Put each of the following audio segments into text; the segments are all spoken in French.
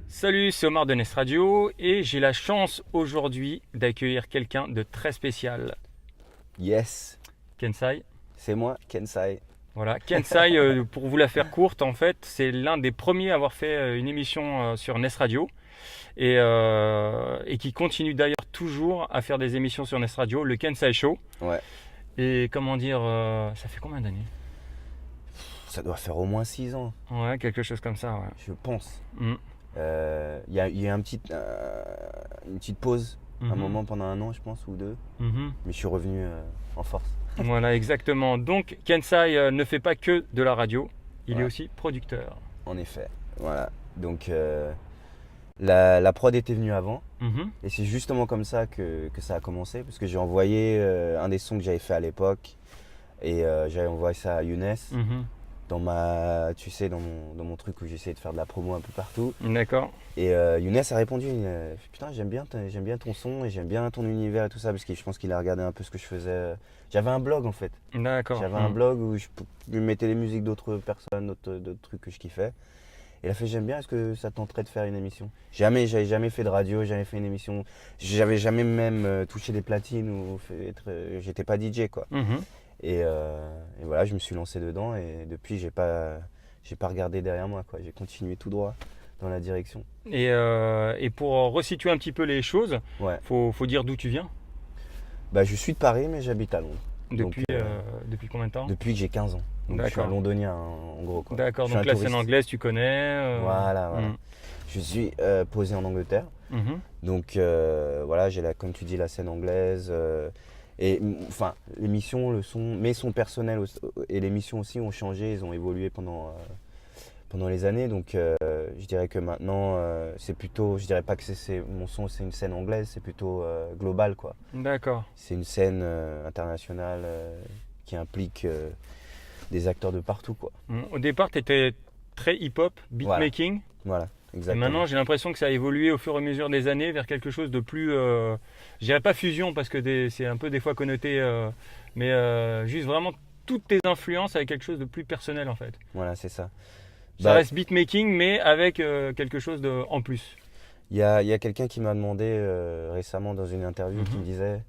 Salut, c'est Omar de Nest Radio et j'ai la chance aujourd'hui d'accueillir quelqu'un de très spécial. Yes, Kensai. c'est moi, Kensai. Voilà, Kensai, pour vous la faire courte, en fait, c'est l'un des premiers à avoir fait une émission sur Nest Radio et qui continue d'ailleurs toujours à faire des émissions sur Nest Radio, le Kensai Show. Ouais, Et comment dire, ça fait combien d'années? ça doit faire au moins 6 ans, Ouais, quelque chose comme ça, ouais. je pense. Mm. Il y a eu une petite pause, un Mhm. moment pendant 1 an, je pense, ou 2. Mhm. Mais je suis revenu en force. Voilà, exactement. Donc, Kensai ne fait pas que de la radio, il est Ouais. aussi producteur. En effet, voilà. Donc, la prod était venue avant. Mhm. Et c'est justement comme ça que ça a commencé. Parce que j'ai envoyé un des sons que j'avais fait à l'époque. Et j'avais envoyé ça à Younes. Mhm. Dans mon truc où j'essayais de faire de la promo un peu partout. D'accord. Et Younes a répondu, putain, j'aime bien ton son et j'aime bien ton univers et tout ça, parce que je pense qu'il a regardé un peu ce que je faisais. J'avais un blog en fait. D'accord. J'avais un blog où je mettais les musiques d'autres personnes, d'autres trucs que je kiffais. Et il a fait, j'aime bien, est-ce que ça te tenterait de faire une émission? J'avais jamais fait de radio, jamais fait une émission. J'avais jamais même touché des platines ou j'étais pas DJ quoi. Mhm. Et voilà, je me suis lancé dedans et depuis j'ai pas regardé derrière moi quoi. J'ai continué tout droit dans la direction. Et pour resituer un petit peu les choses, Ouais. faut dire d'où tu viens. Bah, je suis de Paris mais j'habite à Londres. Depuis, Donc, depuis combien de temps? depuis que j'ai 15 ans. Donc je suis un D'accord. londonien en gros quoi. D'accord, Je suis donc un la touriste. scène anglaise, tu connais. Voilà. Mm. Je suis posé en Angleterre. Mhm. Donc voilà, j'ai comme tu dis la scène anglaise. Enfin, l'émission, le son, mes sons personnels et l'émission aussi ont changé, ils ont évolué pendant les années. Donc je dirais que maintenant, c'est plutôt, je dirais pas que mon son, c'est une scène anglaise, c'est plutôt global quoi. D'accord. C'est une scène internationale qui implique des acteurs de partout quoi. Au départ, tu étais très hip-hop, beatmaking. Voilà, Et exactement. maintenant, j'ai l'impression que ça a évolué au fur et à mesure des années vers quelque chose de plus. Je dirais pas fusion parce que c'est un peu des fois connoté, mais juste vraiment toutes tes influences avec quelque chose de plus personnel en fait. Voilà, c'est ça. Ça Bah, reste beatmaking, mais avec quelque chose en plus. Il y a quelqu'un qui m'a demandé récemment dans une interview qui me disait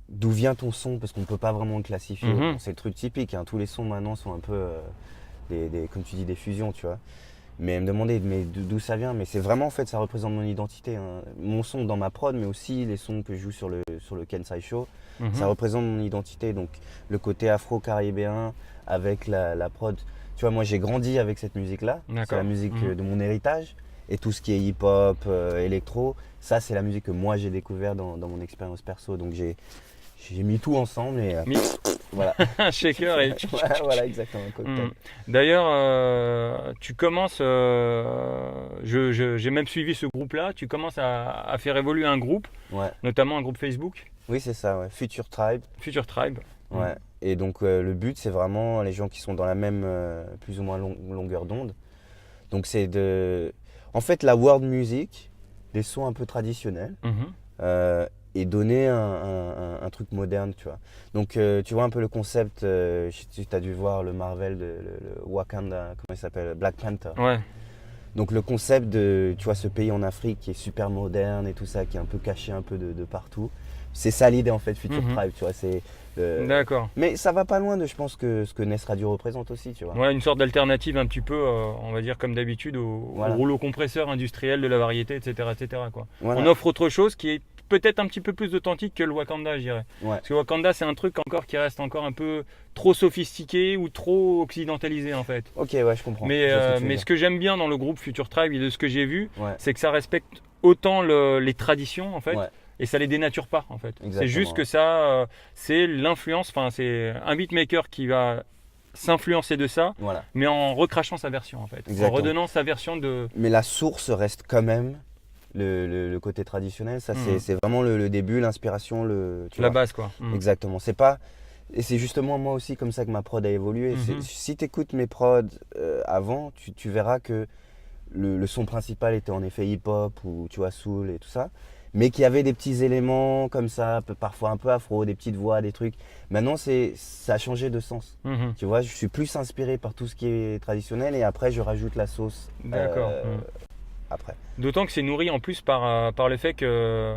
d'où vient ton son, parce qu'on ne peut pas vraiment le classifier. Mhm. Bon, c'est le truc typique, hein. Tous les sons maintenant sont un peu comme tu dis, des fusions, tu vois. Mais elle me demandait mais d'où ça vient, mais c'est vraiment en fait ça représente mon identité, hein. Mon son dans ma prod, mais aussi les sons que je joue sur le Kensai Show, Mhm. ça représente mon identité. Donc le côté afro-caribéen avec la prod. Tu vois, moi j'ai grandi avec cette musique-là. C'est D'accord. la musique Mhm. de mon héritage. Et tout ce qui est hip-hop, électro, ça c'est la musique que moi j'ai découvert dans mon expérience perso. Donc j'ai mis tout ensemble et voilà. Un shaker et. Voilà, exactement. Un cocktail. Mm. D'ailleurs, tu commences, j'ai même suivi ce groupe-là, tu commences à faire évoluer un groupe, Ouais. notamment un groupe Facebook, Oui, c'est ça, ouais. Future Tribe. Future Tribe. Ouais. Et donc le but c'est vraiment les gens qui sont dans la même plus ou moins longueur d'onde. Donc c'est en fait la world music, des sons un peu traditionnels. Mhm. Et donner un truc moderne, tu vois. Donc tu vois un peu le concept, tu as dû voir le Marvel, le Wakanda, comment il s'appelle, Black Panther. Ouais. Donc le concept de, tu vois, ce pays en Afrique qui est super moderne et tout ça, qui est un peu caché un peu de partout. C'est ça l'idée en fait, Future Mhm. Tribe, tu vois. D'accord. Mais ça va pas loin de, je pense, que ce que Nest Radio représente aussi, tu vois. Ouais, une sorte d'alternative un petit peu, on va dire comme d'habitude, au Voilà. rouleau compresseur industriel de la variété, etc. etc. quoi. Voilà. On offre autre chose qui est peut-être un petit peu plus authentique que le Wakanda, je dirais. Ouais. Parce que Wakanda, c'est un truc encore qui reste encore un peu trop sophistiqué ou trop occidentalisé en fait. Ok, ouais, je comprends. Mais, Je vois ce que tu veux mais dire. ce que j'aime bien dans le groupe Future Tribe et de ce que j'ai vu, Ouais. c'est que ça respecte autant les traditions en fait, Ouais. et ça les dénature pas en fait. Exactement, C'est juste que ça, c'est l'influence, enfin c'est un beatmaker qui va s'influencer de ça, Voilà. mais en recrachant sa version en fait, en Exactement. redonnant sa version de. Mais la source reste quand même le côté traditionnel. Ça, c'est vraiment le début, l'inspiration, tu La vois. base quoi. Mhm. Exactement. C'est pas. Et c'est justement moi aussi comme ça que ma prod a évolué. Mhm. Si tu écoutes mes prods avant, tu verras que le son principal était en effet hip-hop ou tu vois soul et tout ça. mais qui avait des petits éléments comme ça, parfois un peu afro, des petites voix, des trucs. Maintenant, ça a changé de sens. Tu vois, je suis plus inspiré par tout ce qui est traditionnel et après, je rajoute la sauce. D'accord. Après. D'autant que c'est nourri en plus par le fait que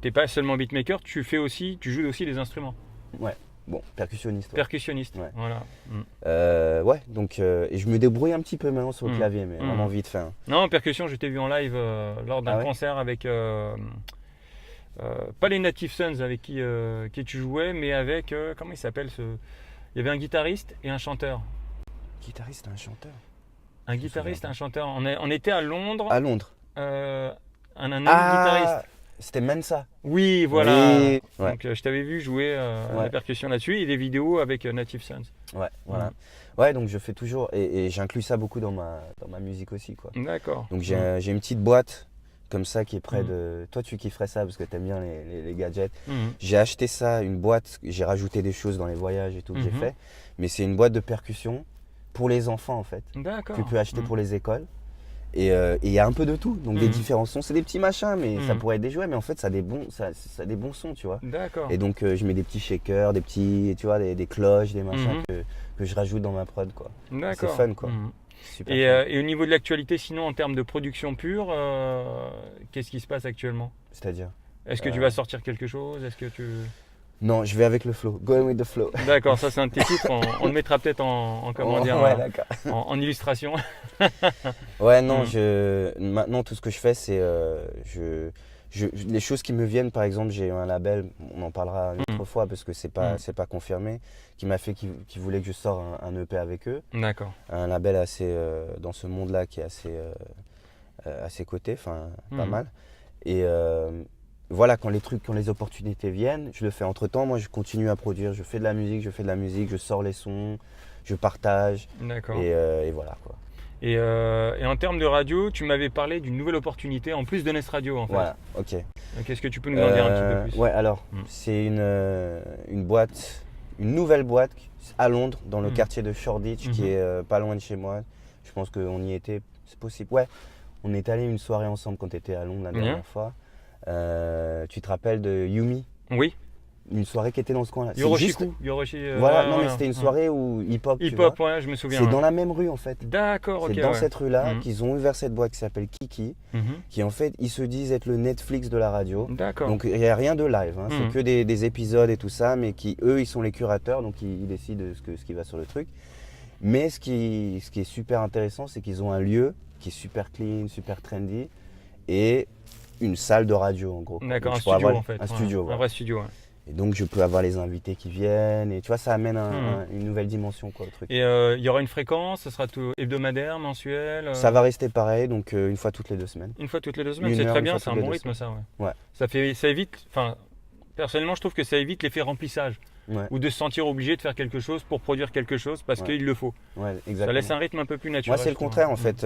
tu n'es pas seulement beatmaker, tu joues aussi des instruments. Ouais, bon, percussionniste. Ouais. Percussionniste, Ouais. voilà. Ouais, donc et je me débrouille un petit peu maintenant sur le clavier, mais vraiment vite fait. Hein. Non, en percussion, je t'ai vu en live lors d'un concert avec pas les Native Sons avec qui tu jouais, mais avec comment il s'appelle Il y avait un guitariste et un chanteur. Guitariste et un chanteur. Un guitariste et un chanteur. On était à Londres. À Londres. Un ami guitariste. C'était Mensa. Oui, voilà. Oui. Ouais. Donc je t'avais vu jouer la percussion là-dessus et des vidéos avec Native Sons. Ouais, voilà. Ouais, donc je fais toujours et j'inclus ça beaucoup dans ma musique aussi, quoi. D'accord. Donc j'ai une petite boîte comme ça qui est près de. Toi, tu kifferais ça parce que t'aimes bien les gadgets. J'ai acheté ça, une boîte. J'ai rajouté des choses dans les voyages et tout que j'ai fait. Mais c'est une boîte de percussion pour les enfants en fait. D'accord. Tu peux acheter pour les écoles. Et il y a un peu de tout, donc des différents sons. C'est des petits machins, mais ça pourrait être des jouets, mais en fait ça a des bons sons, tu vois. D'accord. Et donc je mets des petits shakers, des petits, tu vois, des cloches, des machins que je rajoute dans ma prod, quoi. D'accord. C'est fun, quoi. Super fun. Et au niveau de l'actualité, sinon en termes de production pure, qu'est-ce qui se passe actuellement? C'est-à-dire Est-ce que tu vas sortir quelque chose? Est-ce que tu... Non, je vais avec le flow. Going with the flow. D'accord, ça c'est un de tes titres. On le mettra peut-être en illustration. Ouais, non, maintenant tout ce que je fais, c'est les choses qui me viennent. Par exemple, j'ai un label, on en parlera une autre fois parce que c'est pas confirmé, qui m'a fait, qui voulait que je sorte un EP avec eux. D'accord. Un label assez dans ce monde-là qui est assez coté, enfin pas mal. Et voilà, quand les opportunités viennent, je le fais. Entre-temps, moi, je continue à produire. Je fais de la musique, je sors les sons, je partage. D'accord. Et voilà, quoi. Et en termes de radio, tu m'avais parlé d'une nouvelle opportunité en plus de Nest Radio, en fait. Voilà, ok. Donc, est-ce que tu peux nous en dire un petit peu plus? Ouais, alors, c'est une boîte, une nouvelle boîte à Londres, dans le quartier de Shoreditch, qui est pas loin de chez moi. Je pense qu'on y était, c'est possible. Ouais, on est allé une soirée ensemble quand tu étais à Londres la dernière fois. Tu te rappelles de Yumi? Oui. Une soirée qui était dans ce coin-là. Yoroshiku. Voilà, non mais c'était une soirée où hip-hop. Hip-hop, ouais, je me souviens. C'est dans la même rue en fait. D'accord, ok. C'est dans cette rue-là qu'ils ont ouvert cette boîte qui s'appelle Kiki, qui en fait, ils se disent être le Netflix de la radio. D'accord. Donc il n'y a rien de live, hein. C'est que des épisodes et tout ça, mais eux, ils sont les curateurs, donc ils décident de ce qui va sur le truc. Mais ce qui est super intéressant, c'est qu'ils ont un lieu qui est super clean, super trendy, et une salle de radio en gros. D'accord, un studio en fait. Un studio, un vrai studio, ouais. Et donc je peux avoir les invités qui viennent et tu vois ça amène une nouvelle dimension quoi au truc. Et il y aura une fréquence, ce sera tout hebdomadaire, mensuel Ça va rester pareil, donc une fois toutes les 2 semaines. Une fois toutes les 2 semaines, c'est très bien, c'est un bon rythme ça, ouais. Ça évite, enfin personnellement je trouve que ça évite l'effet remplissage. Ouais. Ou de se sentir obligé de faire quelque chose pour produire quelque chose parce qu'il le faut. Ouais, exactement. Ça laisse un rythme un peu plus naturel. Moi c'est le contraire en fait.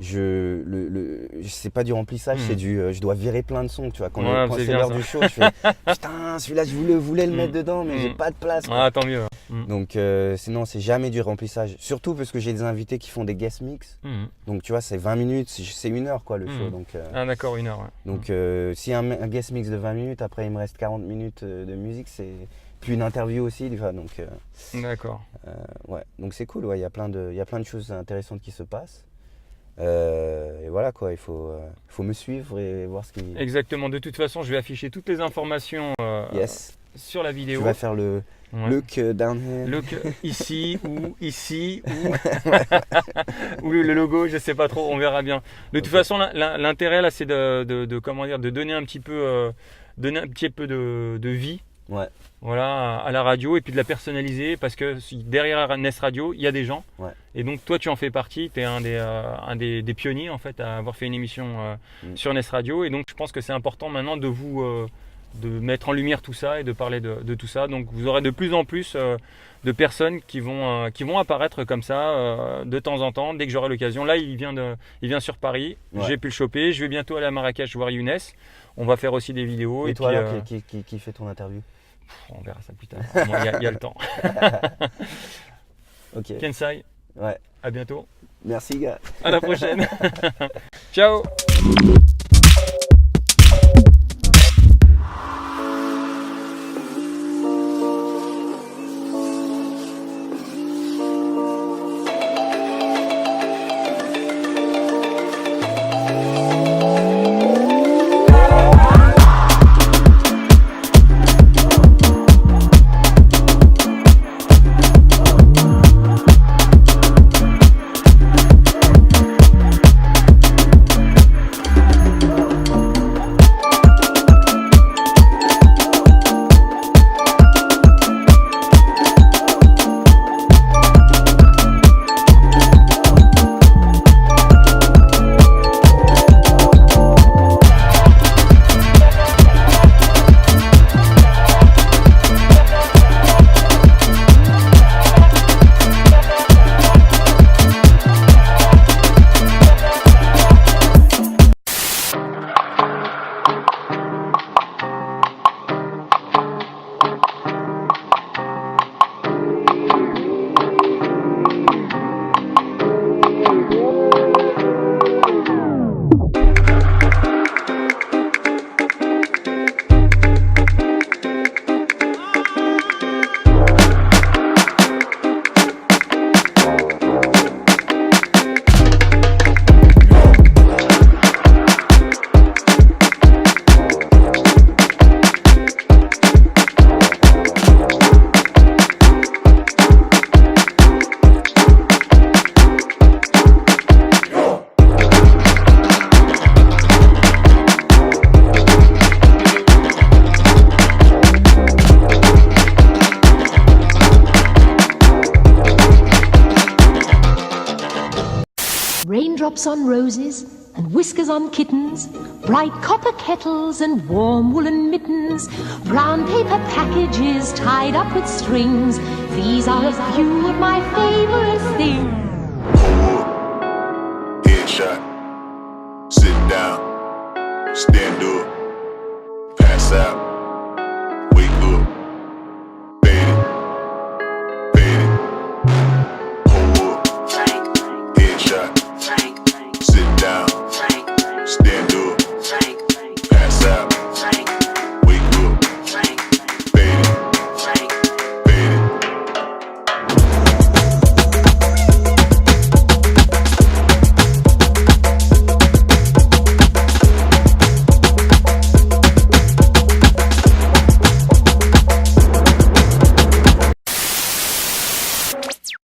C'est pas du remplissage, c'est je dois virer plein de sons, tu vois. Quand c'est l'heure du show, je fais putain, celui-là je voulais le mettre dedans, mais j'ai pas de place. Quoi. Ah, tant mieux. Donc sinon, c'est jamais du remplissage. Surtout parce que j'ai des invités qui font des guest mix. Donc tu vois, c'est 20 minutes, c'est 1 heure quoi le show. Donc, ah d'accord, 1 heure. Ouais. Donc si un guest mix de 20 minutes, après il me reste 40 minutes de musique, c'est puis une interview aussi, tu vois. Donc d'accord. Ouais, donc c'est cool. Ouais, il y a plein de choses intéressantes qui se passent. Et voilà quoi, il faut me suivre et voir ce qui... Exactement, de toute façon je vais afficher toutes les informations sur la vidéo. Tu vas faire le look down here. Look ici ou ou le logo, je sais pas trop, on verra bien. De toute façon l'intérêt là c'est de donner un petit peu de vie. Ouais. Voilà, à la radio et puis de la personnaliser parce que derrière Nest Radio, il y a des gens. Ouais. Et donc toi, tu en fais partie, tu es un des pionniers en fait à avoir fait une émission sur Nest Radio. Et donc je pense que c'est important maintenant de mettre en lumière tout ça et de parler de tout ça. Donc vous aurez de plus en plus de personnes qui vont apparaître comme ça de temps en temps, dès que j'aurai l'occasion. Là, il vient sur Paris, j'ai pu le choper. Je vais bientôt aller à Marrakech voir Younes. On va faire aussi des vidéos. Et toi, alors, qui fait ton interview? On verra ça plus tard. Il y a le temps. Ok. Kensai. Ouais. À bientôt. Merci, gars. À la prochaine. Ciao. Raindrops on roses and whiskers on kittens, bright copper kettles and warm woolen mittens, brown paper packages tied up with strings. These are a few of my favorite things.